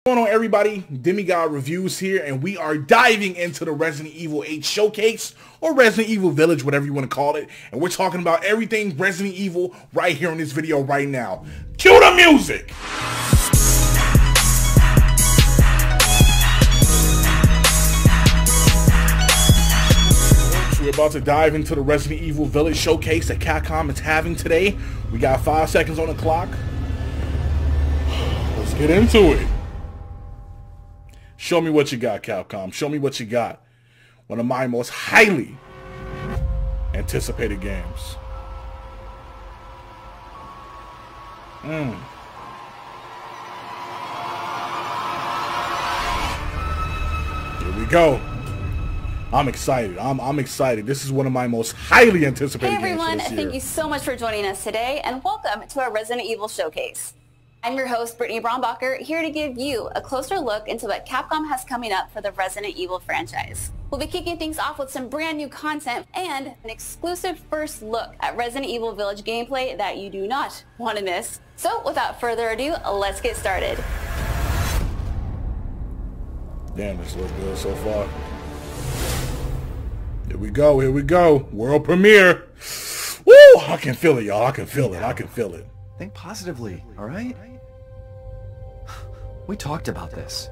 What's going on, everybody? DemiGod Reviews here, and we are diving into the Resident Evil 8 Showcase, or Resident Evil Village, whatever you want to call it, and we're talking about everything Resident Evil right here in this video right now. Cue the music! So we're about to dive into the Resident Evil Village Showcase that Capcom is having today. We got 5 seconds on the clock. Let's get into it. Show me what you got, Capcom. Show me what you got. One of my most highly anticipated games. Here we go. I'm excited. I'm excited. This is one of my most highly anticipated games. Hey everyone, this year. thank you so much for joining us today, and welcome to our Resident Evil Showcase. I'm your host, Brittany Brombacher, here to give you a closer look into what Capcom has coming up for the Resident Evil franchise. We'll be kicking things off with some brand new content and an exclusive first look at Resident Evil Village gameplay that you do not want to miss. So without further ado, let's get started. Damn, this looks good so far. Here we go, here we go. World premiere. Woo! I can feel it, y'all. I can feel it. I can feel it. Think positively, all right? We talked about this.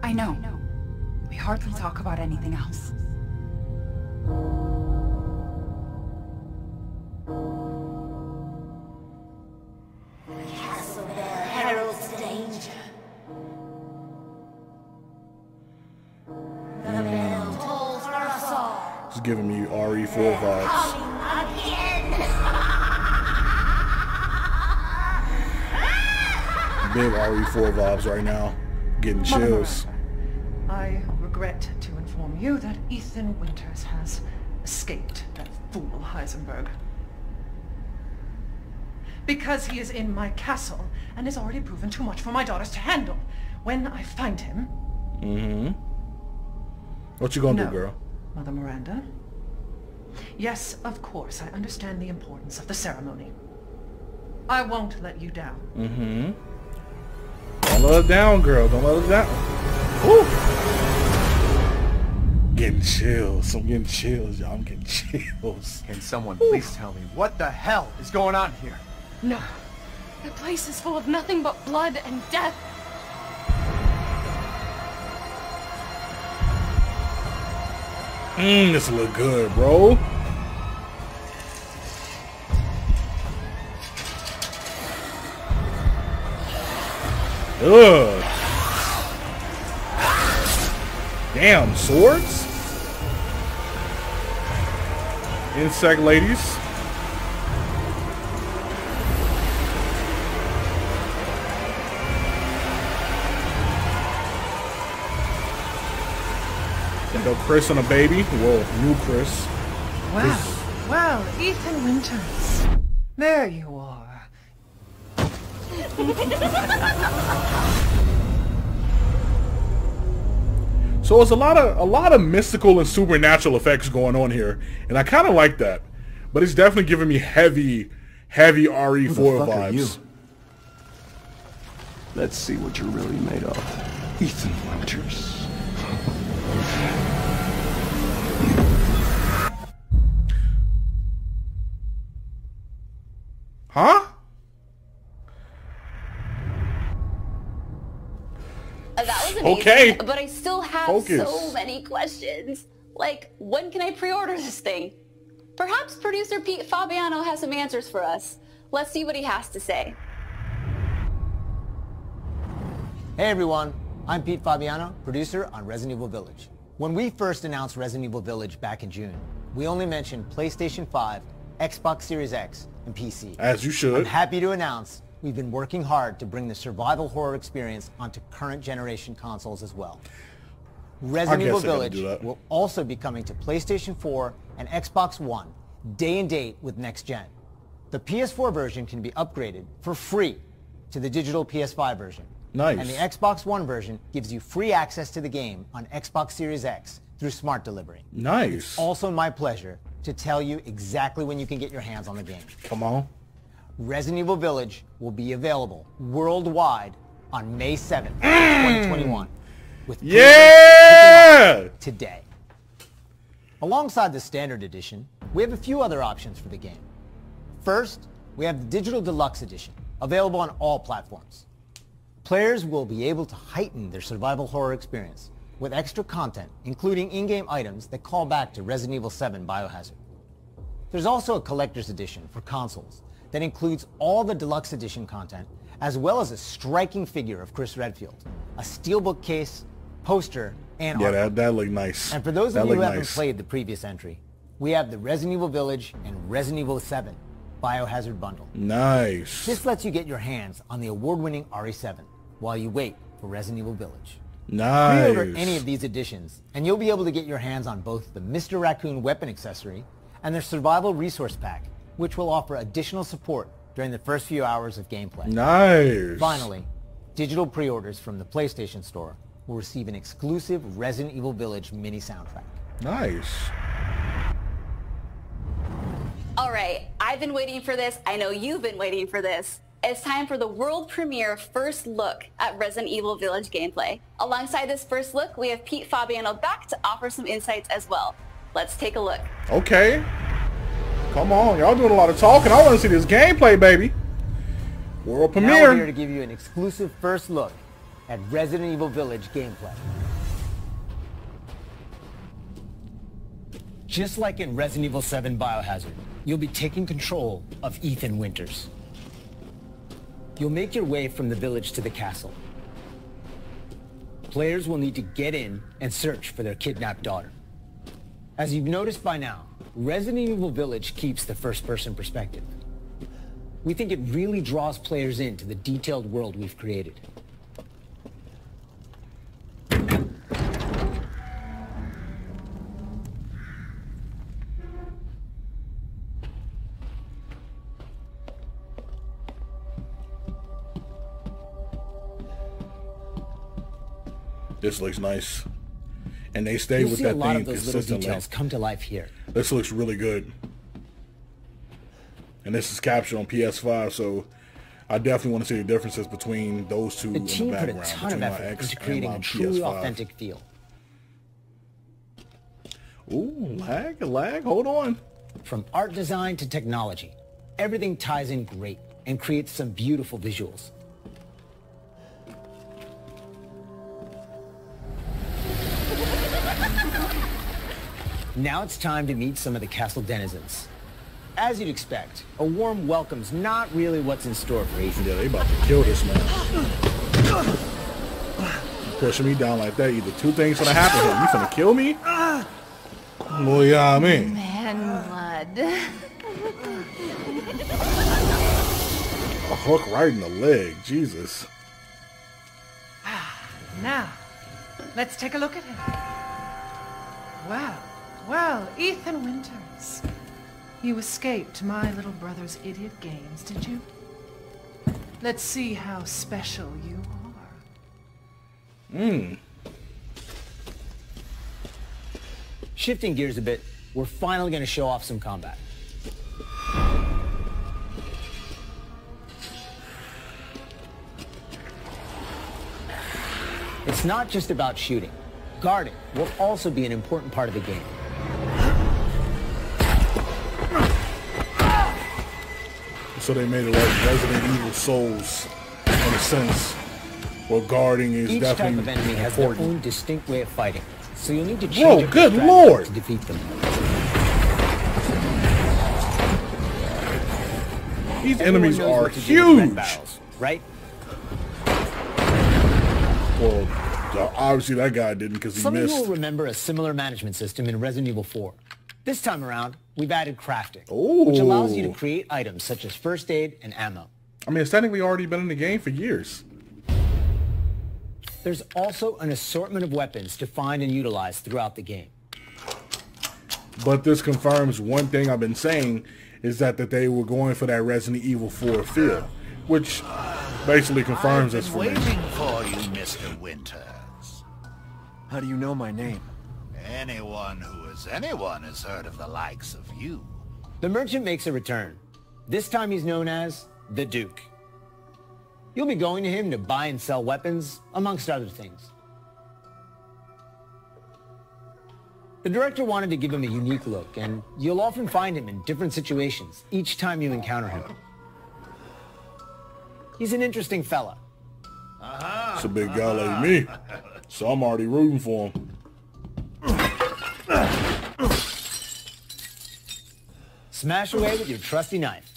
I know. We hardly talk about anything else. The castle there heralds danger. The bell tolls for us all. It's giving me RE4 vibes. Coming again. Big RE4 vibes right now. Getting chills. I regret to inform you that Ethan Winters has escaped that fool Heisenberg. Because he is in my castle and has already proven too much for my daughters to handle. When I find him... What you gonna do, girl? Mother Miranda. Yes, of course, I understand the importance of the ceremony. I won't let you down. Don't let us down, girl. Don't let us down. Woo! Getting chills. I'm getting chills, y'all. I'm getting chills. Can someone please tell me what the hell is going on here? No. The place is full of nothing but blood and death. This look good, bro. Ugh. Damn, swords? Insect ladies. And go Chris and a baby. Whoa, new Chris. Well, Ethan Winters. There you are. So it's a lot of mystical and supernatural effects going on here, and I kind of like that. But it's definitely giving me heavy RE4 Who the fuck are you? vibes. Let's see what you're really made of, Ethan Winters. Huh? That was amazing, Okay. but I still have Focus. so many questions. Like, when can I pre-order this thing? Perhaps producer Pete Fabiano has some answers for us. Let's see what he has to say. Hey everyone, I'm Pete Fabiano, producer on Resident Evil Village. When we first announced Resident Evil Village back in June, we only mentioned PlayStation 5, Xbox Series X, and PC. As you should. I'm happy to announce we've been working hard to bring the survival horror experience onto current generation consoles as well. Resident Evil Village will also be coming to PlayStation 4 and Xbox One, day and date with next gen. The PS4 version can be upgraded for free to the digital PS5 version. Nice. And the Xbox One version gives you free access to the game on Xbox Series X through Smart Delivery. Nice. It's also my pleasure to tell you exactly when you can get your hands on the game. Come on. Resident Evil Village will be available worldwide on May 7th, 2021. With yeah! Today. Alongside the standard edition, we have a few other options for the game. First, we have the Digital Deluxe Edition, available on all platforms. Players will be able to heighten their survival horror experience with extra content, including in-game items that call back to Resident Evil 7 Biohazard. There's also a collector's edition for consoles that includes all the Deluxe Edition content, as well as a striking figure of Chris Redfield, a steelbook case, poster, and art. Yeah, that looked nice. And for those of you who haven't played the previous entry, we have the Resident Evil Village and Resident Evil 7 Biohazard bundle. Nice. This lets you get your hands on the award-winning RE7 while you wait for Resident Evil Village. Nice. Pre-order any of these editions, and you'll be able to get your hands on both the Mr. Raccoon weapon accessory and their survival resource pack, which will offer additional support during the first few hours of gameplay. Nice. Finally, digital pre-orders from the PlayStation Store will receive an exclusive Resident Evil Village mini soundtrack. Nice. All right, I've been waiting for this. I know you've been waiting for this. It's time for the world premiere first look at Resident Evil Village gameplay. Alongside this first look, we have Pete Fabiano back to offer some insights as well. Let's take a look. Okay. Come on, y'all doing a lot of talking. I want to see this gameplay, baby. World premiere. Now we're here to give you an exclusive first look at Resident Evil Village gameplay. Just like in Resident Evil 7 Biohazard, you'll be taking control of Ethan Winters. You'll make your way from the village to the castle. Players will need to get in and search for their kidnapped daughter. As you've noticed by now, Resident Evil Village keeps the first-person perspective. We think it really draws players into the detailed world we've created. This looks nice. And they stay with that theme consistently. You'll see a lot of those little details come to life here. This looks really good. And this is captured on PS5, so I definitely want to see the differences between those two in the background. The team put a ton of effort into creating a truly authentic feel. Ooh, lag, hold on. From art design to technology, everything ties in great and creates some beautiful visuals. Now it's time to meet some of the castle denizens. As you'd expect, a warm welcome's not really what's in store for Ethan. Yeah, they about to kill this man. Pushing me down like that, either two things gonna happen here. You finna kill me? Well, yeah, I mean. Man blood. A hook right in the leg, Jesus. Now, let's take a look at him. Well, Ethan Winters. You escaped my little brother's idiot games, did you? Let's see how special you are. Shifting gears a bit, we're finally going to show off some combat. It's not just about shooting. Guarding will also be an important part of the game. So they made it like Resident Evil Souls, in a sense, where guarding is definitely important. Each type of enemy has their own distinct way of fighting, so you'll need to change your strategy to defeat them. These enemies are huge, barrels, right? Well, obviously that guy didn't because he missed. Some of you will remember a similar management system in Resident Evil 4. This time around, we've added crafting, which allows you to create items such as first aid and ammo. I mean, it's technically already been in the game for years. There's also an assortment of weapons to find and utilize throughout the game. But this confirms one thing I've been saying, is that they were going for that Resident Evil 4 feel, which basically confirms this for me. I've been waiting for you, Mr. Winters. How do you know my name? Anyone who is anyone has heard of the likes of you. The merchant makes a return. This time he's known as the Duke. You'll be going to him to buy and sell weapons, amongst other things. The director wanted to give him a unique look, and you'll often find him in different situations each time you encounter him. He's an interesting fella. It's a big guy like me, so I'm already rooting for him. Smash away with your trusty knife.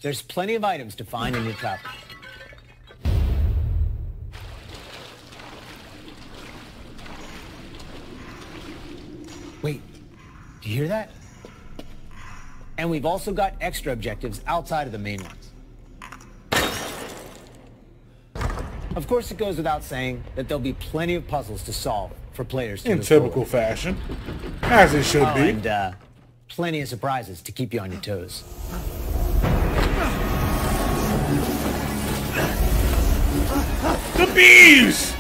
There's plenty of items to find in your travels. Wait, do you hear that? And we've also got extra objectives outside of the main ones. Of course, it goes without saying that there'll be plenty of puzzles to solve for players to in typical fashion, as it should be. And plenty of surprises to keep you on your toes. The bees!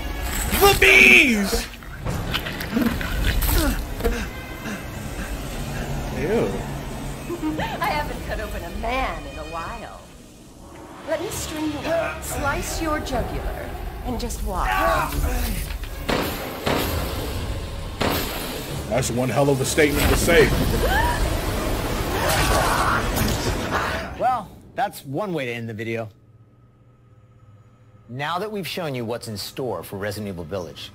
The bees! Ew. I haven't cut open a man in a while. Let me string you up, slice your jugular, and just watch. That's one hell of a statement to say. Well, that's one way to end the video. Now that we've shown you what's in store for Resident Evil Village,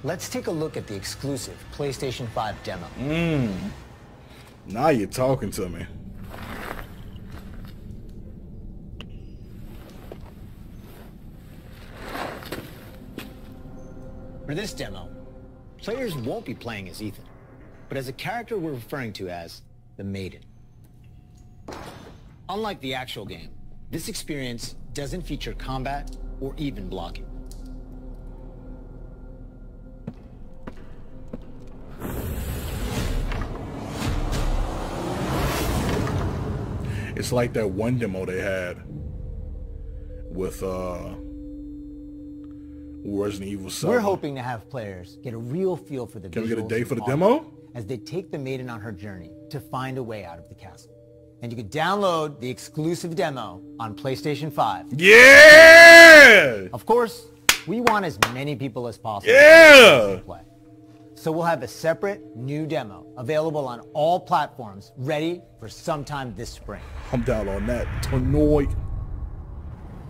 let's take a look at the exclusive PlayStation 5 demo. Now you're talking to me. For this demo, players won't be playing as Ethan, but as a character we're referring to as the Maiden. Unlike the actual game, this experience doesn't feature combat or even blocking. It's like that one demo they had with Resident Evil 7. We're hoping to have players get a real feel for the visuals. Can we get a day for the demo? As they take the Maiden on her journey to find a way out of the castle. And you can download the exclusive demo on PlayStation 5. Yeah! Of course, we want as many people as possible to play. So we'll have a separate new demo available on all platforms, ready for sometime this spring. I'm down on that tonight.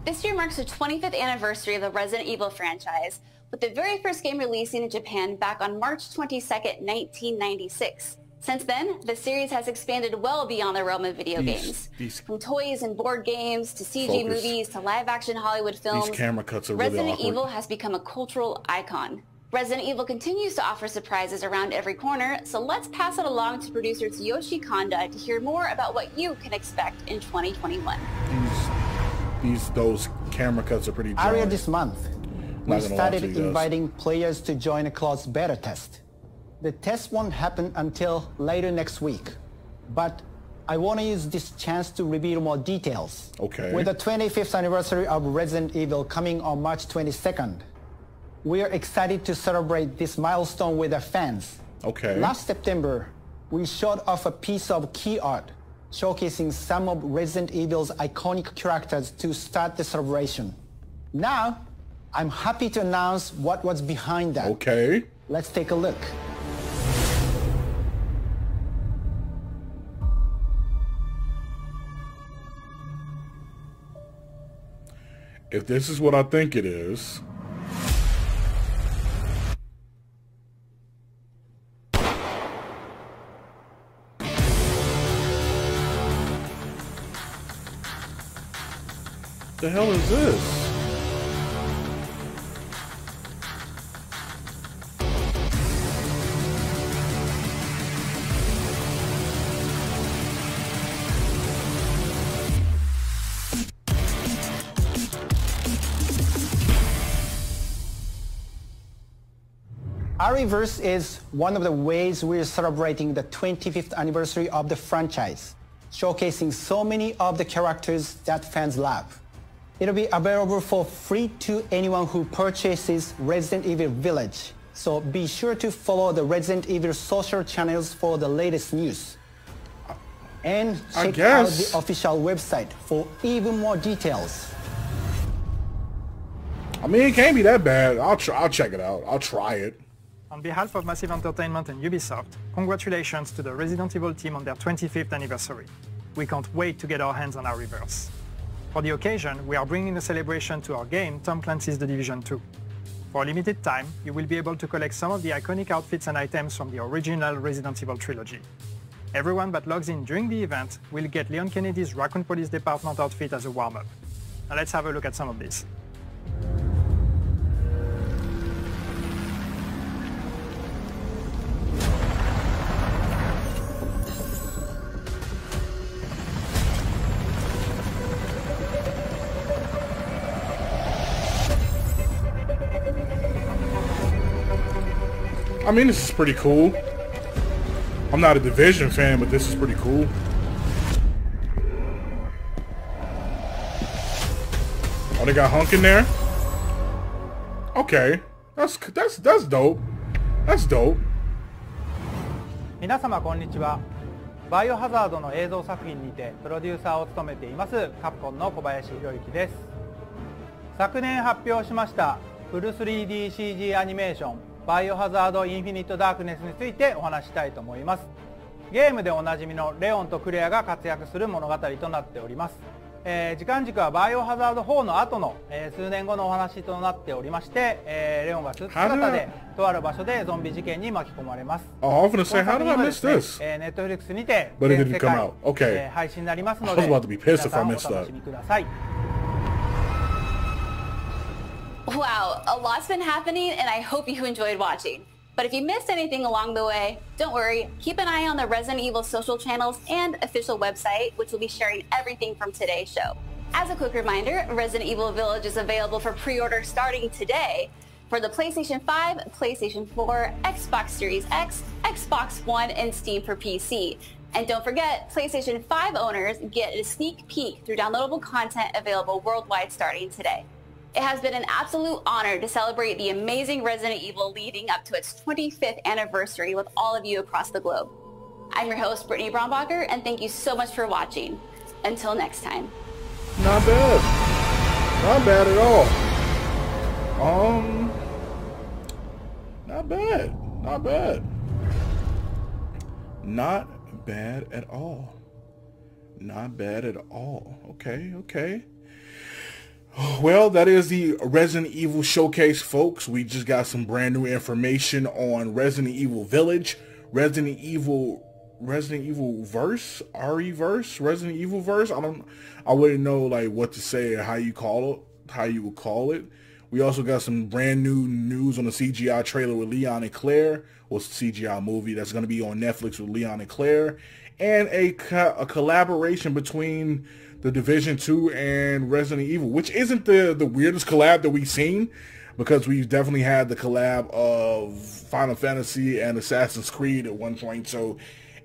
This year marks the 25th anniversary of the Resident Evil franchise, with the very first game releasing in Japan back on March 22nd, 1996. Since then, the series has expanded well beyond the realm of video games. From toys and board games, to CG movies, to live-action Hollywood films, these camera cuts are really Resident Evil has become a cultural icon. Resident Evil continues to offer surprises around every corner, so let's pass it along to producer Tsuyoshi Kanda to hear more about what you can expect in 2021. Those camera cuts are pretty jarring. Earlier this month, we started inviting players to join a closed beta test. The test won't happen until later next week, but I want to use this chance to reveal more details. Okay. With the 25th anniversary of Resident Evil coming on March 22nd, we are excited to celebrate this milestone with our fans. Okay. Last September, we showed off a piece of key art showcasing some of Resident Evil's iconic characters to start the celebration. Now, I'm happy to announce what was behind that. Okay. Let's take a look. If this is what I think it is, the hell is this? Ariverse is one of the ways we're celebrating the 25th anniversary of the franchise, showcasing so many of the characters that fans love. It'll be available for free to anyone who purchases Resident Evil Village, so be sure to follow the Resident Evil social channels for the latest news. And check out the official website for even more details. I mean, it can't be that bad. I'll check it out. I'll try it. On behalf of Massive Entertainment and Ubisoft, congratulations to the Resident Evil team on their 25th anniversary. We can't wait to get our hands on our reverse. For the occasion, we are bringing a celebration to our game, Tom Clancy's The Division 2. For a limited time, you will be able to collect some of the iconic outfits and items from the original Resident Evil trilogy. Everyone that logs in during the event will get Leon Kennedy's Raccoon Police Department outfit as a warm-up. Now let's have a look at some of these. I mean, this is pretty cool. I'm not a Division fan, but this is pretty cool. Oh, they got Hunk in there? Okay. That's dope. That's dope. 皆様こんにちは。バイオハザードの映像作品にてプロデューサーを務めていますカプコンの小林博之です。昨年発表しましたフル 3DCG アニメーションバイオハザードインフィニットダークネスについてお話したいと思います。ゲームでおなじみのレオンとクレアが活躍する物語となっております。時間軸はバイオハザード4の後の、数年後のお話となっておりまして、レオンがスーツ姿でとある場所でゾンビ事件に巻き込まれます。Oh, I was gonna say, how did I miss this? Netflix にて But it 全 didn't 世 come 界 out. Okay. 配信になりますので、 I was about to be pissed 皆 if さ I んお missed 楽 that. しみください。Wow, a lot's been happening and I hope you enjoyed watching. But if you missed anything along the way, don't worry, keep an eye on the Resident Evil social channels and official website, which will be sharing everything from today's show. As a quick reminder, Resident Evil Village is available for pre-order starting today for the PlayStation 5, PlayStation 4, Xbox Series X, Xbox One, and Steam for PC. And don't forget, PlayStation 5 owners get a sneak peek through downloadable content available worldwide starting today. It has been an absolute honor to celebrate the amazing Resident Evil leading up to its 25th anniversary with all of you across the globe. I'm your host, Brittany Brombacher, and thank you so much for watching. Until next time. Not bad. Not bad at all. Not bad. Not bad. Not bad at all. Not bad at all. Okay, okay. Well, that is the Resident Evil Showcase, folks. We just got some brand new information on Resident Evil Village, Resident Evil verse, RE-verse, Resident Evil verse. I wouldn't know like what to say or how you would call it. We also got some brand new news on the CGI trailer with Leon and Claire, or CGI movie that's going to be on Netflix with Leon and Claire, and a collaboration between The Division 2 and Resident Evil, which isn't the weirdest collab that we've seen, because we've definitely had the collab of Final Fantasy and Assassin's Creed at one point. So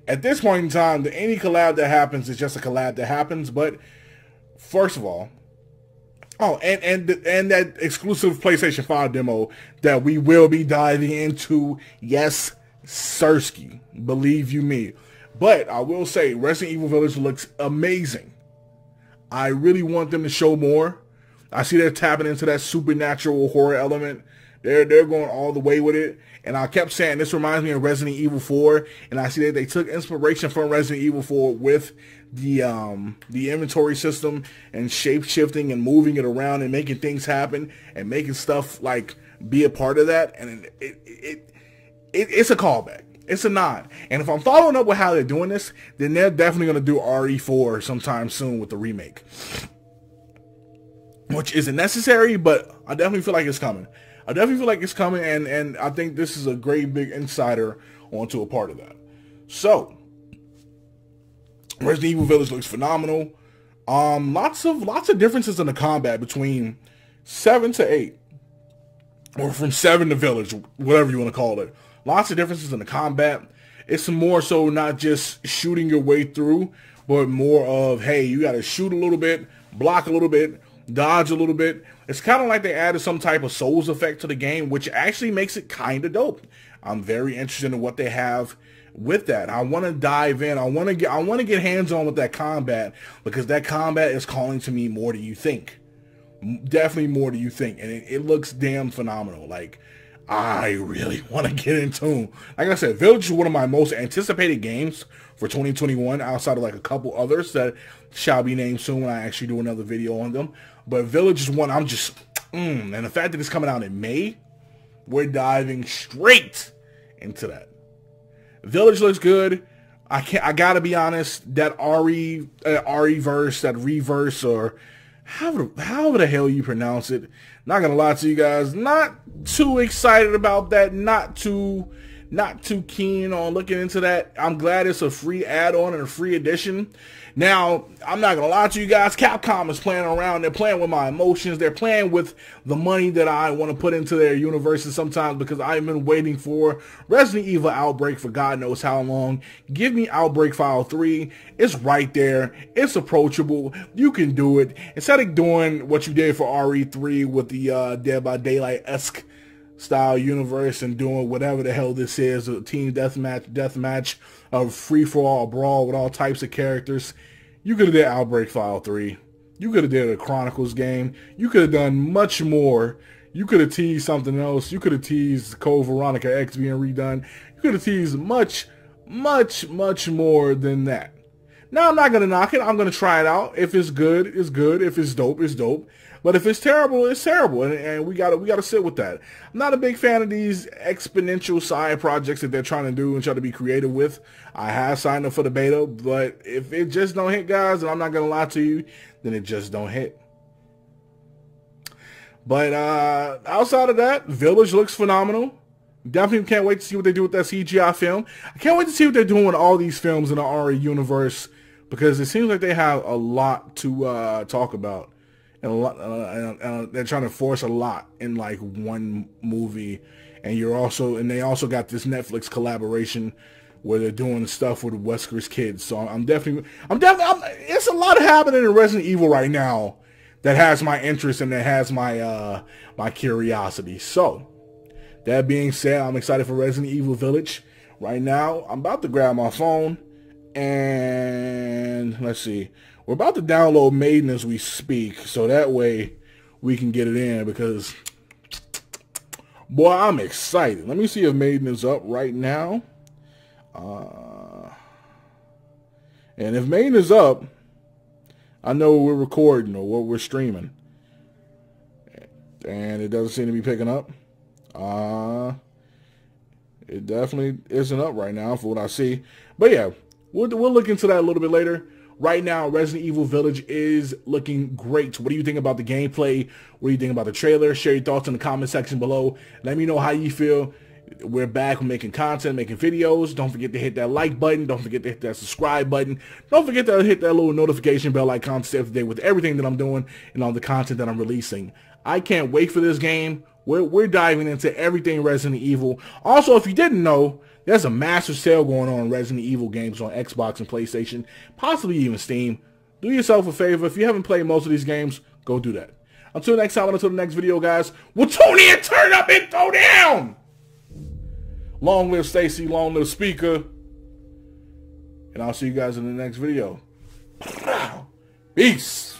at this point in time, any collab that happens is just a collab that happens. But first of all, and that exclusive PlayStation 5 demo that we will be diving into, yes, Sirski, believe you me. But I will say, Resident Evil Village looks amazing. I really want them to show more. I see they're tapping into that supernatural horror element. They're going all the way with it. And I kept saying this reminds me of Resident Evil 4. And I see that they took inspiration from Resident Evil 4 with the inventory system and shape-shifting and moving it around and making things happen and making stuff like be a part of that. And it's a callback. It's a nod. And if I'm following up with how they're doing this, then they're definitely going to do RE4 sometime soon with the remake. Which isn't necessary, but I definitely feel like it's coming. And I think this is a great big insider onto a part of that. So, Resident Evil Village looks phenomenal. Lots of differences in the combat between 7 to 8. Or from 7 to Village, whatever you want to call it. Lots of differences in the combat. It's more so not just shooting your way through, but more of, hey, you got to shoot a little bit, block a little bit, dodge a little bit. It's kind of like they added some type of Souls effect to the game, which actually makes it kind of dope. I'm very interested in what they have with that. I want to dive in. I want to get hands-on with that combat, because that combat is calling to me more than you think. Definitely more than you think. And it looks damn phenomenal. Like, I really want to get into. Like I said, Village is one of my most anticipated games for 2021, outside of like a couple others that shall be named soon when I actually do another video on them. But Village is one I'm just, and the fact that it's coming out in May, we're diving straight into that. Village looks good. I gotta be honest, that RE verse, that reverse, or however the hell you pronounce it, not gonna lie to you guys, not too excited about that, not too keen on looking into that. I'm glad it's a free add-on and a free edition. Now, I'm not gonna lie to you guys, Capcom is playing around. They're playing with my emotions. They're playing with the money that I want to put into their universes sometimes, because I've been waiting for Resident Evil Outbreak for God knows how long. Give me Outbreak File 3. It's right there. It's approachable. You can do it. Instead of doing what you did for RE3 with the Dead by Daylight-esque style universe and doing whatever the hell this is, a team deathmatch, a free-for-all brawl with all types of characters, you could have did Outbreak File 3. You could have did a Chronicles game. You could have done much more. You could have teased something else. You could have teased Code Veronica X being redone. You could have teased much more than that. Now, I'm not going to knock it. I'm going to try it out. If it's good, it's good. If it's dope, it's dope. But if it's terrible, it's terrible, and we gotta sit with that. I'm not a big fan of these exponential side projects that they're trying to do and try to be creative with. I have signed up for the beta, but if it just don't hit, guys, and I'm not gonna lie to you, then it just don't hit. But outside of that, Village looks phenomenal. Definitely can't wait to see what they do with that CGI film. I can't wait to see what they're doing with all these films in the RE universe, because it seems like they have a lot to talk about. And a lot, they're trying to force a lot in like one movie, and they also got this Netflix collaboration where they're doing stuff with Wesker's kids. So I'm definitely, it's a lot happening in Resident Evil right now that has my interest and that has my my curiosity. So that being said, I'm excited for Resident Evil Village. Right now, I'm about to grab my phone and let's see. We're about to download Maiden as we speak, so that way we can get it in, because, boy, I'm excited. Let me see if Maiden is up right now. And if Maiden is up, I know we're recording or what we're streaming. And it doesn't seem to be picking up. It definitely isn't up right now for what I see. But yeah, we'll look into that a little bit later. Right now, Resident Evil Village is looking great. What do you think about the gameplay? What do you think about the trailer? Share your thoughts in the comment section below. Let me know how you feel. We're back. We're making content, making videos. Don't forget to hit that like button. Don't forget to hit that subscribe button. Don't forget to hit that little notification bell icon to stay up to date with everything that I'm doing and all the content that I'm releasing. I can't wait for this game. We're diving into everything Resident Evil. Also, if you didn't know, there's a massive sale going on Resident Evil games on Xbox and PlayStation, possibly even Steam. Do yourself a favor. If you haven't played most of these games, go do that. Until next time, until the next video, guys, we'll tune in, turn up, and throw down. Long live Stacy, long live Speaker. And I'll see you guys in the next video. Peace.